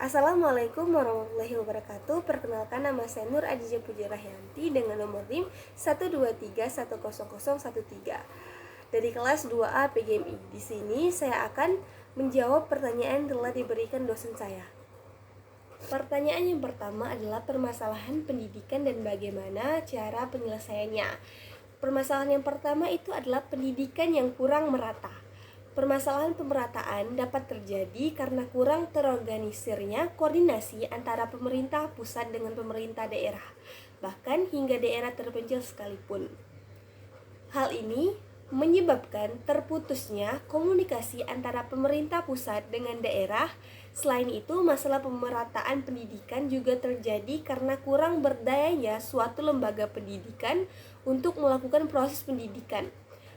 Assalamualaikum warahmatullahi wabarakatuh. Perkenalkan, nama saya Nur Adija Puji Rahyanti dengan nomor NIM 123100013 dari kelas 2A PGMI. Di sini saya akan menjawab pertanyaan yang telah diberikan dosen saya. Pertanyaan yang pertama adalah permasalahan pendidikan dan bagaimana cara penyelesaiannya. Permasalahan yang pertama itu adalah pendidikan yang kurang merata. Permasalahan pemerataan dapat terjadi karena kurang terorganisirnya koordinasi antara pemerintah pusat dengan pemerintah daerah, bahkan hingga daerah terpencil sekalipun. Hal ini menyebabkan terputusnya komunikasi antara pemerintah pusat dengan daerah. Selain itu, masalah pemerataan pendidikan juga terjadi karena kurang berdayanya suatu lembaga pendidikan untuk melakukan proses pendidikan.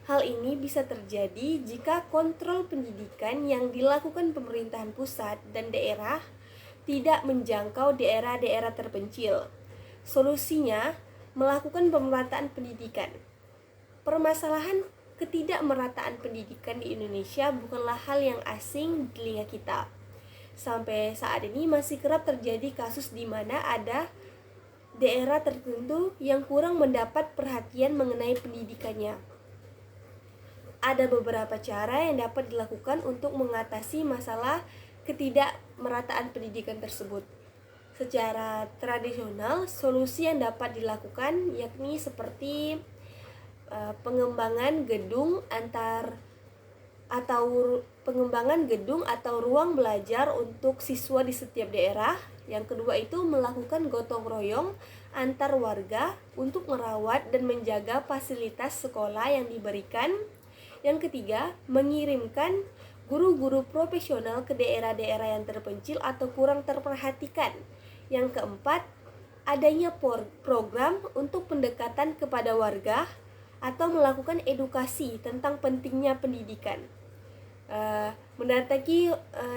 Hal ini bisa terjadi jika kontrol pendidikan yang dilakukan pemerintahan pusat dan daerah tidak menjangkau daerah-daerah terpencil. Solusinya, melakukan pemerataan pendidikan. Permasalahan ketidakmerataan pendidikan di Indonesia bukanlah hal yang asing di telinga kita. Sampai saat ini masih kerap terjadi kasus di mana ada daerah tertentu yang kurang mendapat perhatian mengenai pendidikannya. Ada beberapa cara yang dapat dilakukan untuk mengatasi masalah ketidakmerataan pendidikan tersebut. Secara tradisional, solusi yang dapat dilakukan yakni seperti pengembangan gedung atau ruang belajar untuk siswa di setiap daerah. Yang kedua itu melakukan gotong royong antar warga untuk merawat dan menjaga fasilitas sekolah yang diberikan. Yang ketiga, mengirimkan guru-guru profesional ke daerah-daerah yang terpencil atau kurang terperhatikan. Yang keempat, adanya program untuk pendekatan kepada warga atau melakukan edukasi tentang pentingnya pendidikan.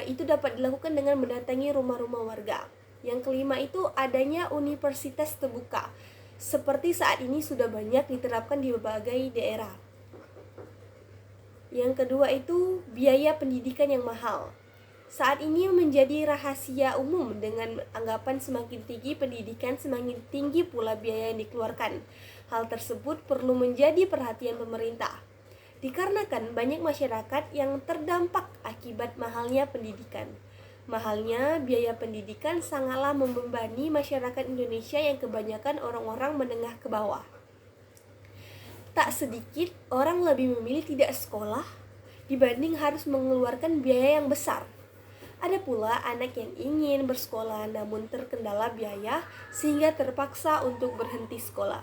Itu dapat dilakukan dengan mendatangi rumah-rumah warga. Yang kelima itu adanya universitas terbuka, seperti saat ini sudah banyak diterapkan di berbagai daerah. Yang kedua itu biaya pendidikan yang mahal. Saat ini menjadi rahasia umum dengan anggapan semakin tinggi pendidikan, semakin tinggi pula biaya yang dikeluarkan. Hal tersebut perlu menjadi perhatian pemerintah, dikarenakan banyak masyarakat yang terdampak akibat mahalnya pendidikan. Mahalnya biaya pendidikan sangatlah membebani masyarakat Indonesia yang kebanyakan orang-orang menengah ke bawah. Tak sedikit orang lebih memilih tidak sekolah dibanding harus mengeluarkan biaya yang besar. Ada pula anak yang ingin bersekolah namun terkendala biaya sehingga terpaksa untuk berhenti sekolah.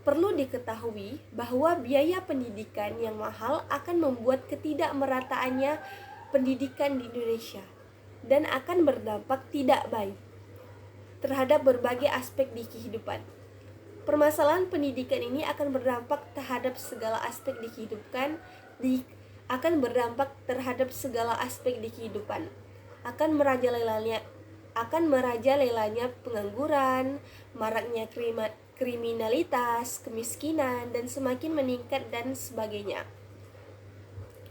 Perlu diketahui bahwa biaya pendidikan yang mahal akan membuat ketidakmerataannya pendidikan di Indonesia dan akan berdampak tidak baik terhadap berbagai aspek di kehidupan. Permasalahan pendidikan ini akan berdampak terhadap segala aspek di kehidupan, akan merajalelanya pengangguran, maraknya kriminalitas, kemiskinan, dan semakin meningkat dan sebagainya.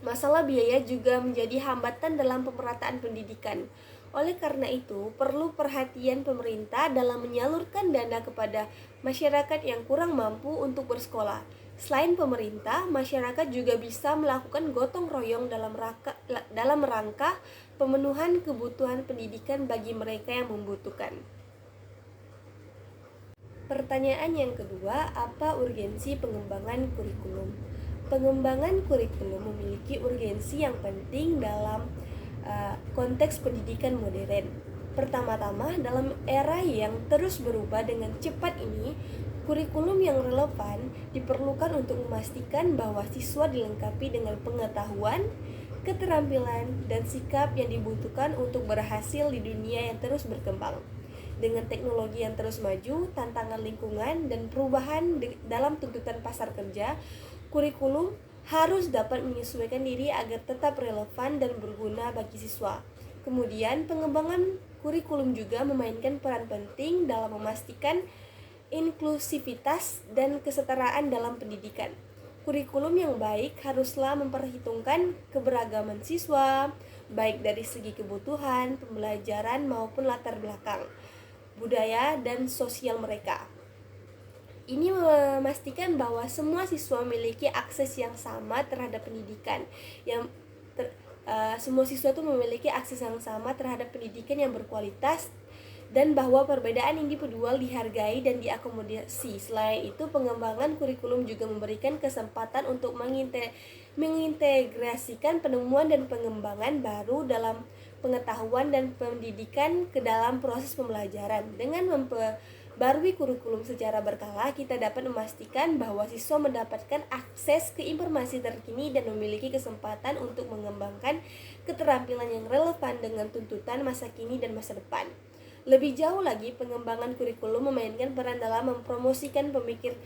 Masalah biaya juga menjadi hambatan dalam pemerataan pendidikan. Oleh karena itu, perlu perhatian pemerintah dalam menyalurkan dana kepada masyarakat yang kurang mampu untuk bersekolah. Selain pemerintah, masyarakat juga bisa melakukan gotong royong dalam rangka pemenuhan kebutuhan pendidikan bagi mereka yang membutuhkan. Pertanyaan yang kedua, apa urgensi pengembangan kurikulum? Pengembangan kurikulum memiliki urgensi yang penting dalam konteks pendidikan modern. Pertama-tama, dalam era yang terus berubah dengan cepat ini, kurikulum yang relevan diperlukan untuk memastikan bahwa siswa dilengkapi dengan pengetahuan, keterampilan, dan sikap yang dibutuhkan untuk berhasil di dunia yang terus berkembang. Dengan teknologi yang terus maju, tantangan lingkungan, dan perubahan dalam tuntutan pasar kerja, kurikulum harus dapat menyesuaikan diri agar tetap relevan dan berguna bagi siswa. Kemudian, pengembangan kurikulum juga memainkan peran penting dalam memastikan inklusivitas dan kesetaraan dalam pendidikan. Kurikulum yang baik haruslah memperhitungkan keberagaman siswa, baik dari segi kebutuhan, pembelajaran maupun latar belakang, budaya, dan sosial mereka. Ini memastikan bahwa semua siswa memiliki akses yang sama terhadap pendidikan. Semua siswa itu memiliki akses yang sama terhadap pendidikan yang berkualitas dan bahwa perbedaan individual dihargai dan diakomodasi. Selain itu, pengembangan kurikulum juga memberikan kesempatan untuk mengintegrasikan penemuan dan pengembangan baru dalam pengetahuan dan pendidikan ke dalam proses pembelajaran. Dengan memperbarui kurikulum secara berkala, kita dapat memastikan bahwa siswa mendapatkan akses ke informasi terkini dan memiliki kesempatan untuk mengembangkan keterampilan yang relevan dengan tuntutan masa kini dan masa depan. Lebih jauh lagi, pengembangan kurikulum memainkan peran dalam mempromosikan pemikiran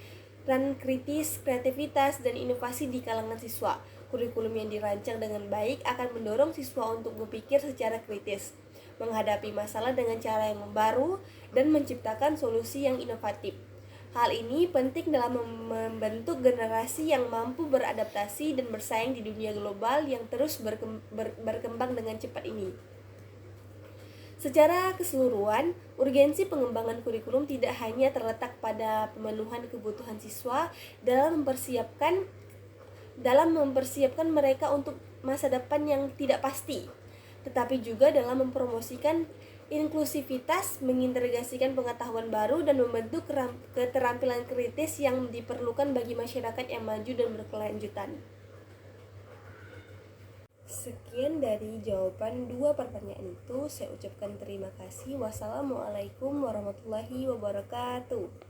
kritis, kreativitas, dan inovasi di kalangan siswa. Kurikulum yang dirancang dengan baik akan mendorong siswa untuk berpikir secara kritis, menghadapi masalah dengan cara yang baru, dan menciptakan solusi yang inovatif. Hal ini penting dalam membentuk generasi yang mampu beradaptasi dan bersaing di dunia global yang terus berkembang dengan cepat ini. Secara keseluruhan, urgensi pengembangan kurikulum tidak hanya terletak pada pemenuhan kebutuhan siswa dalam mempersiapkan mereka untuk masa depan yang tidak pasti, tetapi juga dalam mempromosikan inklusivitas, mengintegrasikan pengetahuan baru, dan membentuk keterampilan kritis yang diperlukan bagi masyarakat yang maju dan berkelanjutan. Sekian dari jawaban 2 pertanyaan itu. Saya ucapkan terima kasih. Wassalamualaikum warahmatullahi wabarakatuh.